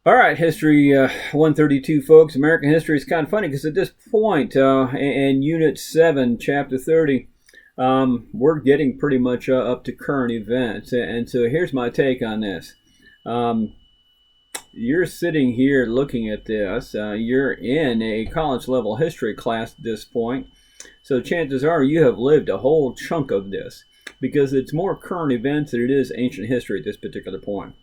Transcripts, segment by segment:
All right, History 132, folks. American history is kind of funny because at this point in Unit 7, Chapter 30, we're getting pretty much up to current events. And so here's my take on this. Um, you're sitting here looking at this. You're in a college level history class at this point. So chances are you have lived a whole chunk of this because it's more current events than it is ancient history at this particular point.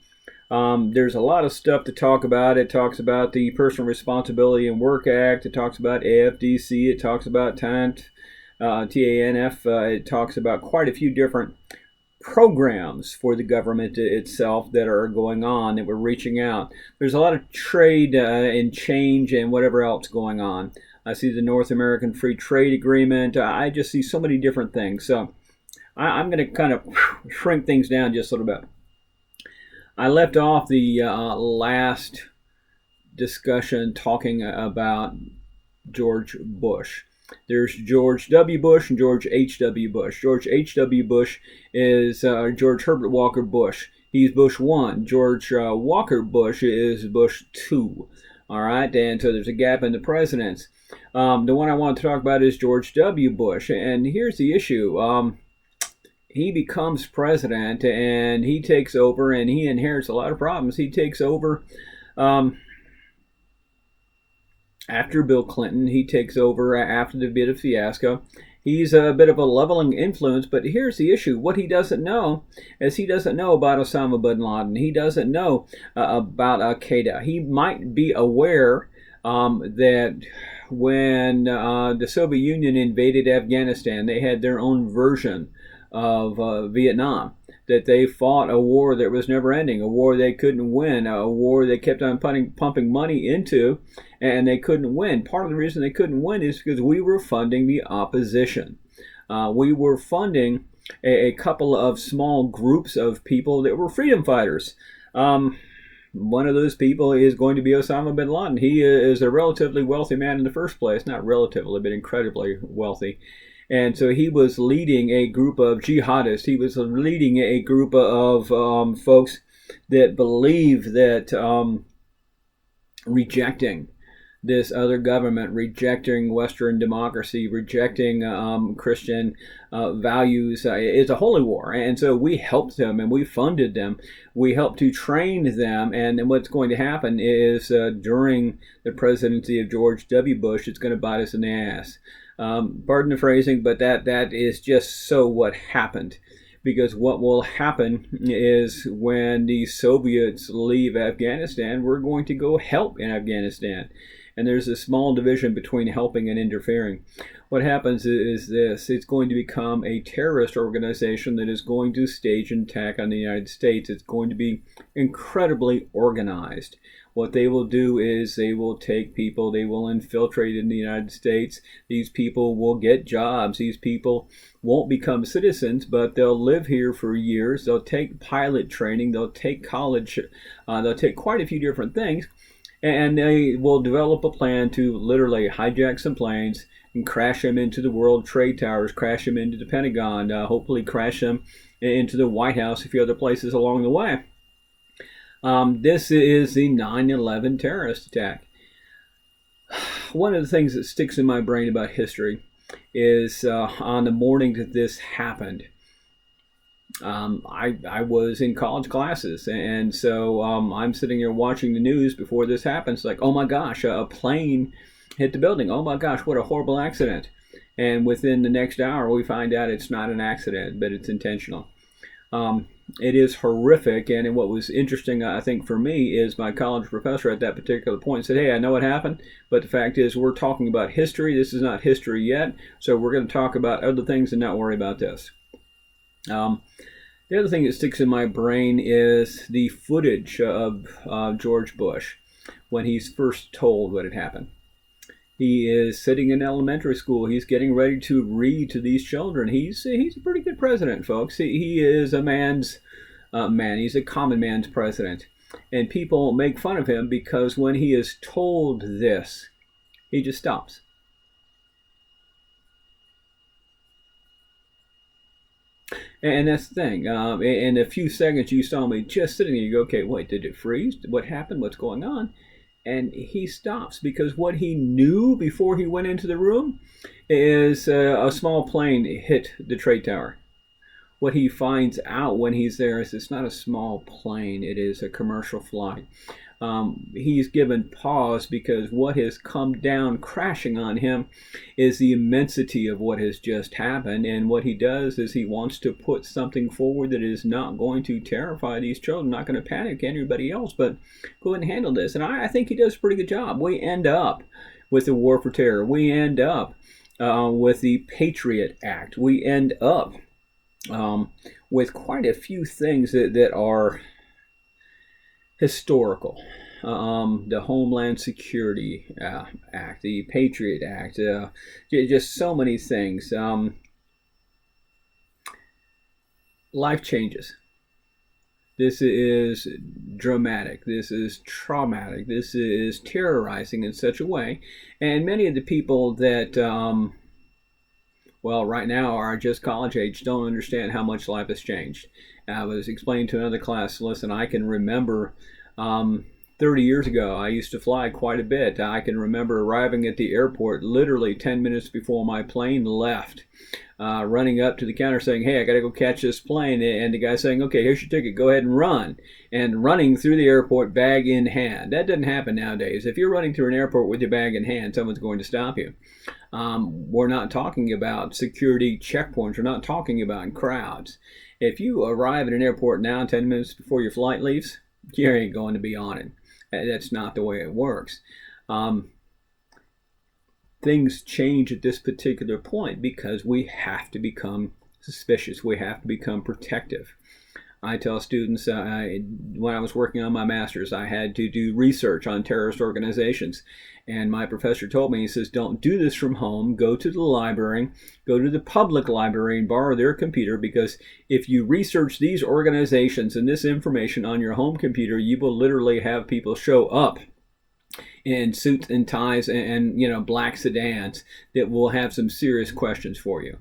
There's a lot of stuff to talk about. It talks about the Personal Responsibility and Work Act. It talks about AFDC. It talks about TANF. It talks about quite a few different programs for the government itself that are going on, that we're reaching out. There's a lot of trade and change and whatever else going on. I see the North American Free Trade Agreement. I just see so many different things. So I'm going to kind of shrink things down just a little bit. I left off the last discussion talking about George Bush. There's George W. Bush and George H.W. Bush. George H.W. Bush is George Herbert Walker Bush. He's Bush 1. George Walker Bush is Bush 2. All right, and so there's a gap in the presidents. The one I want to talk about is George W. Bush. And here's the issue. He becomes president and he takes over and he inherits a lot of problems. He takes over after Bill Clinton. He takes over after the bit of fiasco. He's a bit of a leveling influence, but here's the issue. What he doesn't know is he doesn't know about Osama bin Laden. He doesn't know about Al-Qaeda. He might be aware that when the Soviet Union invaded Afghanistan, they had their own version of Vietnam, that they fought a war that was never ending, a war they couldn't win, a war they kept on pumping money into, and they couldn't win. Part of the reason they couldn't win is because we were funding the opposition. We were funding a couple of small groups of people that were freedom fighters. One of those people is going to be Osama bin Laden. He is a relatively wealthy man in the first place, not relatively, but incredibly wealthy. And so he was leading a group of jihadists. He was leading a group of folks that believe that rejecting this other government, rejecting Western democracy, rejecting Christian values is a holy war. And so we helped them and we funded them. We helped to train them. And then what's going to happen is during the presidency of George W. Bush, it's going to bite us in the ass. Pardon the phrasing, but that is just so what happened. Because what will happen is when the Soviets leave Afghanistan, we're going to go help in Afghanistan. And there's a small division between helping and interfering. What happens is this. It's going to become a terrorist organization that is going to stage an attack on the United States. It's going to be incredibly organized. What they will do is they will take people, they will infiltrate in the United States. These people will get jobs. These people won't become citizens, but they'll live here for years. They'll take pilot training. They'll take college. They'll take quite a few different things. And they will develop a plan to literally hijack some planes and crash them into the World Trade Towers, crash them into the Pentagon, hopefully crash them into the White House, a few other places along the way. This is the 9/11 terrorist attack. One of the things that sticks in my brain about history is on the morning that this happened, I was in college classes, and so I'm sitting here watching the news before this happens. Like, oh my gosh, a plane hit the building. Oh my gosh, what a horrible accident. And within the next hour, we find out it's not an accident, but it's intentional. It is horrific, and what was interesting, I think, for me, is my college professor at that particular point said, hey, I know what happened, but the fact is we're talking about history. This is not history yet, so we're going to talk about other things and not worry about this. The other thing that sticks in my brain is the footage of George Bush when he's first told what had happened. He is sitting in elementary school. He's getting ready to read to these children. He's a pretty good president, folks. He is a man's man. He's a common man's president. And people make fun of him because when he is told this, he just stops. And that's the thing. In a few seconds, you saw me just sitting there. You go, okay, wait, did it freeze? What happened? What's going on? And he stops because what he knew before he went into the room is a small plane hit the trade tower. What he finds out when he's there is it's not a small plane, it is a commercial flight. He's given pause because what has come down crashing on him is the immensity of what has just happened. And what he does is he wants to put something forward that is not going to terrify these children, not going to panic anybody else, but go ahead and handle this. And I think he does a pretty good job. We end up with the War for Terror. We end up with the Patriot Act. We end up with quite a few things that are historical. The Homeland Security Act, the Patriot Act, just so many things. Life changes. This is dramatic. This is traumatic. This is terrorizing in such a way. And many of the people that, right now are just college age don't understand how much life has changed. I was explaining to another class, listen, I can remember 30 years ago, I used to fly quite a bit. I can remember arriving at the airport literally 10 minutes before my plane left, running up to the counter saying, hey, I got to go catch this plane. And the guy saying, okay, here's your ticket. Go ahead and run. And running through the airport, bag in hand. That doesn't happen nowadays. If you're running through an airport with your bag in hand, someone's going to stop you. We're not talking about security checkpoints. We're not talking about crowds. If you arrive at an airport now 10 minutes before your flight leaves, you ain't going to be on it. That's not the way it works. Things change at this particular point because we have to become suspicious. We have to become protective. I tell students when I was working on my master's, I had to do research on terrorist organizations. And my professor told me, he says, don't do this from home. Go to the library, go to the public library and borrow their computer, because if you research these organizations and this information on your home computer, you will literally have people show up in suits and ties and black sedans that will have some serious questions for you.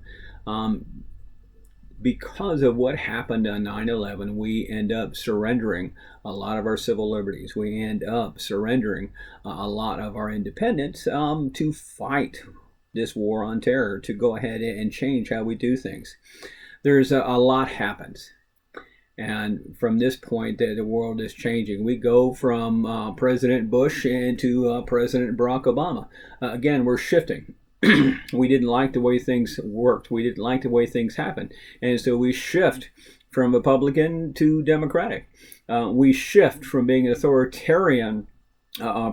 Because of what happened on 9/11, we end up surrendering a lot of our civil liberties. We end up surrendering a lot of our independence to fight this war on terror, to go ahead and change how we do things. There's a lot happens. And from this point, the world is changing. We go from President Bush into President Barack Obama. Again, we're shifting. We didn't like the way things worked. We didn't like the way things happened. And so we shift from Republican to Democratic. We shift from being an authoritarian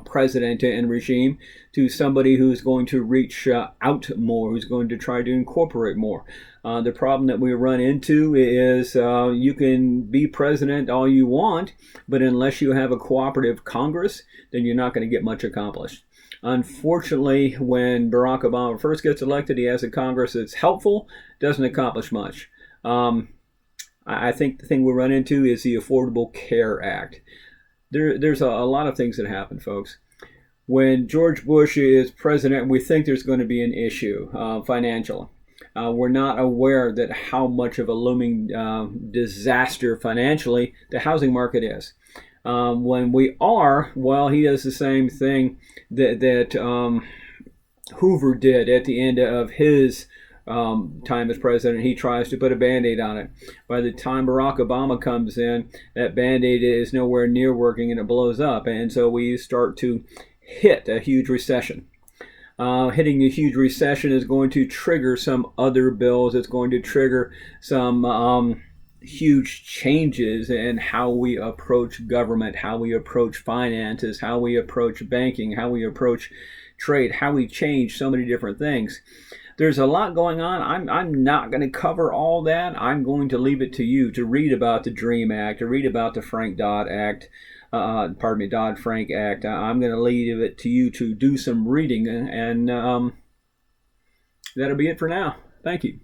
president and regime to somebody who's going to reach out more, who's going to try to incorporate more. The problem that we run into is you can be president all you want, but unless you have a cooperative Congress, then you're not going to get much accomplished. Unfortunately, when Barack Obama first gets elected, he has a Congress that's helpful, doesn't accomplish much. I think the thing we run into is the Affordable Care Act. There's a lot of things that happen, folks. When George Bush is president, we think there's going to be an issue financial. We're not aware that how much of a looming disaster financially the housing market is. When we are, he does the same thing that Hoover did at the end of his time as president. He tries to put a Band-Aid on it. By the time Barack Obama comes in, that Band-Aid is nowhere near working and it blows up. And so we start to hit a huge recession. Hitting a huge recession is going to trigger some other bills. It's going to trigger some huge changes in how we approach government, how we approach finances, how we approach banking, how we approach trade, how we change so many different things. There's a lot going on. I'm not going to cover all that. I'm going to leave it to you to read about the DREAM Act, to read about the Dodd-Frank Act. I'm going to leave it to you to do some reading, and that'll be it for now. Thank you.